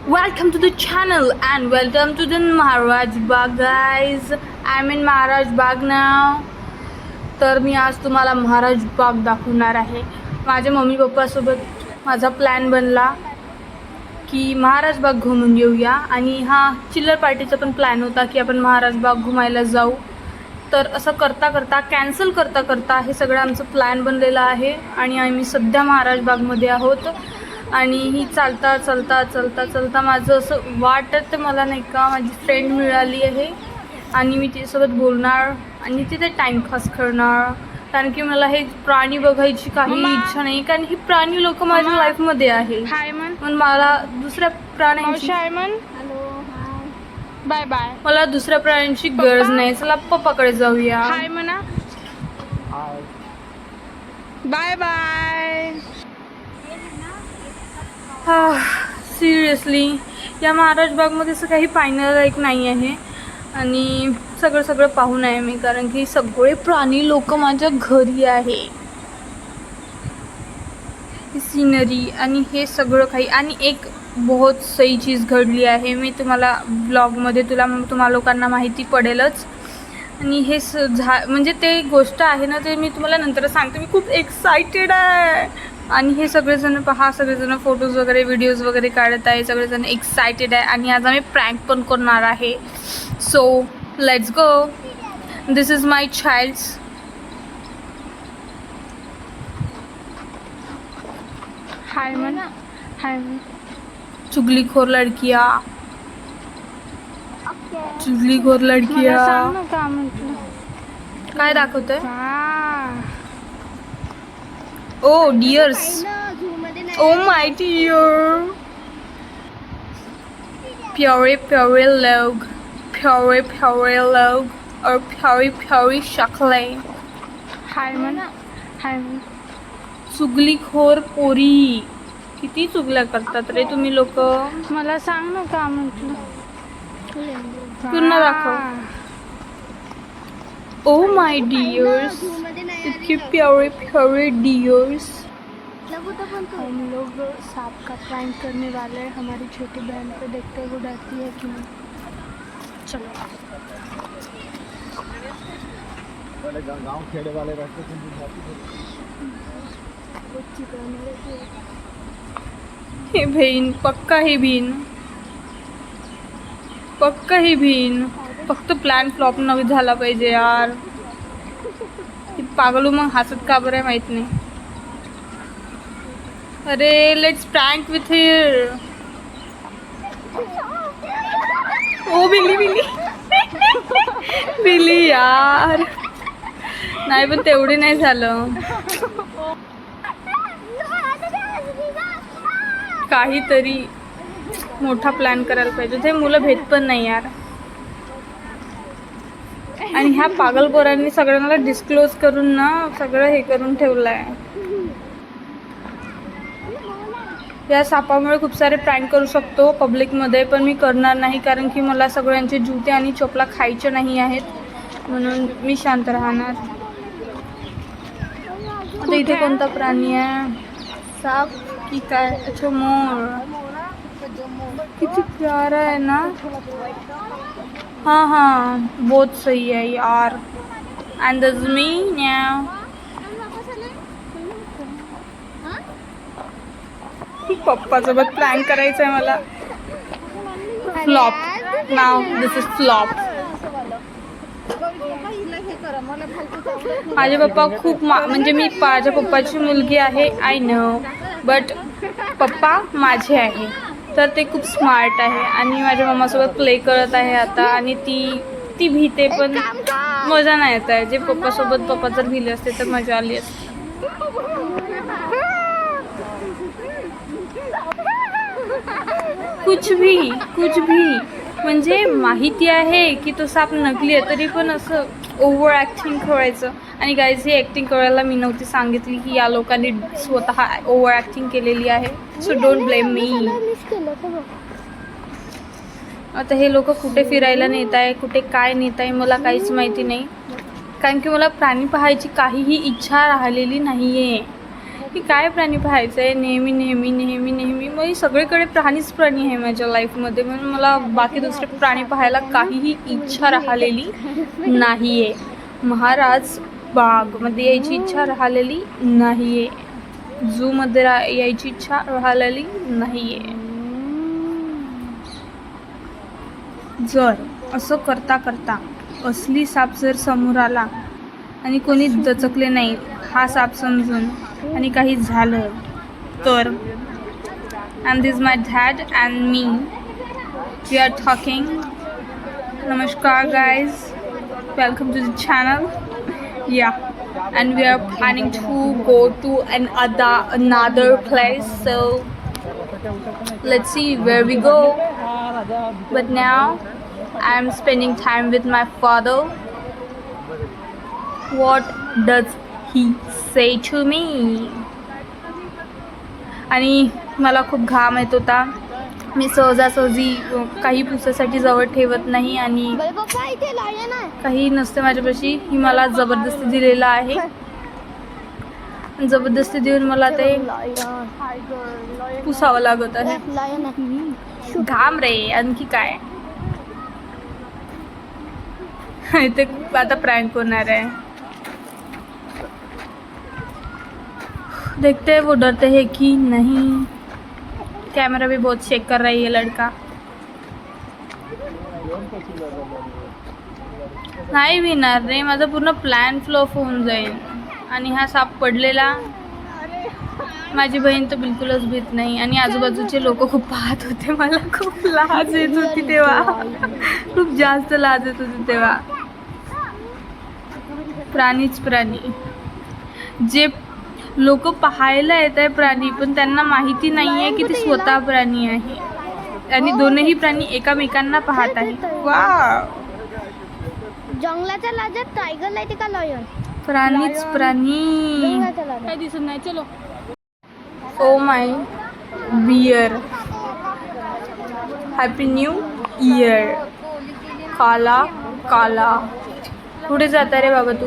Welcome to the channel and welcome to the Maharaj Bagh, guys. I'm in Maharaj Bagh now. तर मी आज तुम्हाला महाराज बाग दाखवणार आहे. माझ्या मम्मी पप्पासोबत माझा प्लॅन बनला की महाराज बाग घुमून येऊया आणि हा चिल्लर पार्टीचा पण प्लॅन होता की आपण महाराज बाग घुमायला जाऊ. तर असं करता करता कॅन्सल करता हे सगळं आमचं प्लॅन बनलेलं आहे आणि आम्ही सध्या महाराज बागमध्ये आहोत. आणि ही चालता माझं असं वाटत मला नाही का माझी फ्रेंड मिळाली आहे आणि मी तिच्यासोबत बोलणार आणि तिथे टाईमपास करणार, कारण की मला हे प्राणी बघायची काही इच्छा नाही, कारण ही प्राणी लोक माझ्या लाईफमध्ये आहे. पण मला दुसऱ्या प्राण्यांची बाय बाय. मला दुसऱ्या प्राण्यांची गरज नाही. चला पप्पाकडे जाऊया. हाय म्हणा. Bye bye. सिरियसली या महाराज बागमध्ये असं काही पाहण्यालायक नाही आहे आणि सगळं पाहून आहे मी, कारण की सगळे प्राणी लोक माझ्या घरी आहे. सिनरी आणि हे सगळं काही आणि एक बहुत सही चीज घडली आहे. मी तुम्हाला ब्लॉगमध्ये तुम्हा लोकांना माहिती पडेलच. आणि हे म्हणजे ते गोष्ट आहे ना, ते मी तुम्हाला नंतर सांगते. मी खूप एक्सायटेड आहे आणि हे सगळेजण सगळेजण फोटोज वगैरे व्हिडिओज वगैरे काढत आहे. सगळेजण एक्सायटेड आहे आणि आज आम्ही प्रँक पण करणार आहे. So let's go. This is my child's. Hi म्हणा. हाय. चुगलीखोर लडकिया. सांग ना का म्हटलं. काय दाखवतंय? ओ डियर्स. Oh my Deere. प्यारे लोग और प्यारी शक्लें. हाय म्हणा. हाय. चुगलीखोर पोरी. किती चुगल्या करतात रे तुम्ही लोक. मला सांग ना का म्हटलं. पुन्हा दाखव. ओ माय डियर्स, इतके प्यारे डियर्स. हम लोग सांप का प्रैंक करने वाले हैं. हमारी छोटी बहन को देखते हुए डरती है कि नहीं. चलो. गांव खेड़े वाले रहते थे. हे बहीण पक्का ही भीन. फक्त प्लॅन फ्लॉप न झाला पाहिजे यार. पागलू मग हसत का बरं माहित नाही. अरे लेट्स प्रँक विथ हिअर. ओ बिली यार. नाही पण तेवढी नाही झालं. काहीतरी मोठा प्लॅन करायला पाहिजे. ते मुलं भेट पण नाही यार. आणि ह्या पागल पोरांनी सगळ्यांना डिस्क्लोज करून ना सगळं हे करून ठेवलं आहे. या सापामुळे खूप सारे प्रँक करू शकतो पब्लिकमध्ये, पण मी करणार नाही, कारण की मला सगळ्यांचे जुते आणि चपला खायचे नाही आहेत, म्हणून मी शांत राहणार. आता इथे कोणता प्राणी आहे? साप की काय? अच्छा मोर. किती प्यारा आहे ना. हाँ बहुत सही है यार. एंड दिस मी नाउ. पप्पासोबत प्रँक करायचं आहे मला. Flop. Now this is flop. माझे पप्पा खूप म्हणजे मी माझ्या पप्पाची मुलगी आहे, आय नो, बट पप्पा माझे आहे. तर ते खूप स्मार्ट आहे आणि माझ्या मम्मासोबत प्ले करत आहे आता. आणि ती भीते पण मजा नाही येत आहे. जे पप्पा जर भिले असते तर मजा आली असते. कुछ भी म्हणजे माहिती आहे की तो साप नकली आहे, तरी पण असं ओव्हर ॲक्टिंग करायचं. आणि गाईज ही ॲक्टिंग करायला मी नव्हती सांगितली की या लोकांनी स्वतः ओव्हर ॲक्टिंग केलेली आहे. So don't blame me. आता हे लोक कुठे फिरायला नेत आहे, कुठे काय नेत आहे मला काहीच माहिती नाही, कारण की मला प्राणी पाहायची काहीही इच्छा राहिलेली नाही आहे. की काय प्राणी पाहायचं आहे नेहमी नेहमी नेहमी नेहमी. मग सगळीकडे प्राणीच प्राणी आहे माझ्या लाईफमध्ये, म्हणून मला बाकी दुसरे प्राणी पाहायला काहीही इच्छा राहिलेली नाही आहे. महाराज बागमध्ये यायची इच्छा राहिलेली नाही आहे. झूमध्ये यायची इच्छा राहिलेली नाही आहे. जर असं करता करता असली साप जर समोर आला आणि कोणी दचकले नाही हा साप समजून आणि काही झालं तर, and this my dad and me we are talking. नमस्कार guys, welcome to the channel. या and we are planning to go to another place, so let's see where we go. But now I'm spending time with my father. What does he say to me? आणि मला खूप घाम येत होता. मी सहजासहजी काही पुसासाठी जवळ ठेवत नाही आणि काही नसते माझ्यापाशी. ही मला जबरदस्ती दिलेलं आहे. जबरदस्ती देऊन मला ते पुसावं लागत आहे. घाम रे, आणखी काय. इथे आता प्रँक होणार आहे. देखते वो डरते हैं कि नहीं. कैमरा भी बहुत चेक कर रहा है ये लड़का. नाही भिणार रे, माझा पूर्ण प्लॅन फ्लॉप होऊन जाईल. आणि हा साप पडलेला. माझी बहीण तर बिलकुलच भीत नाही आणि आजूबाजूचे लोक खूप पाहत होते. मला खूप लाज येत होती तेव्हा, खूप जास्त लाज येत होती तेव्हा. प्राणीच प्राणी. जे लोक पाहायला येत आहे प्राणी, पण त्यांना माहिती नाही आहे की ते स्वतः प्राणी आहे आणि दोनही प्राणी एकामेकांना पाहत आहेत. वाव, जंगलाच्या लाजात टायगर लायते का लॉयन. प्राणीच प्राणी. काय दिसत नाही. चलो. Oh my bear, happy new year. काला काला. कुठे जाता रे बाबा तू.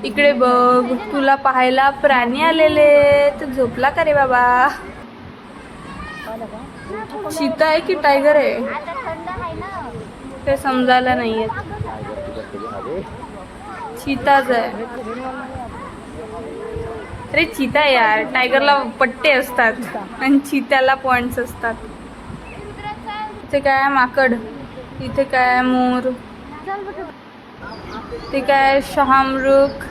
इकडे बघ, तुला पाहायला प्राणी आलेले. तर झोपला का रे बाबा. चीता आहे की टायगर आहे ते समजायला नाही येत. चीताच आहे. अरे चीता यार, टायगरला पट्टे असतात आणि चीत्याला पॉइंट्स असतात. इथे काय माकड, इथे काय मोर, ते काय शहामृग,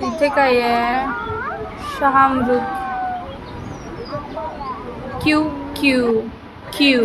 इथे काय आहे शहामृग. Q Q Q.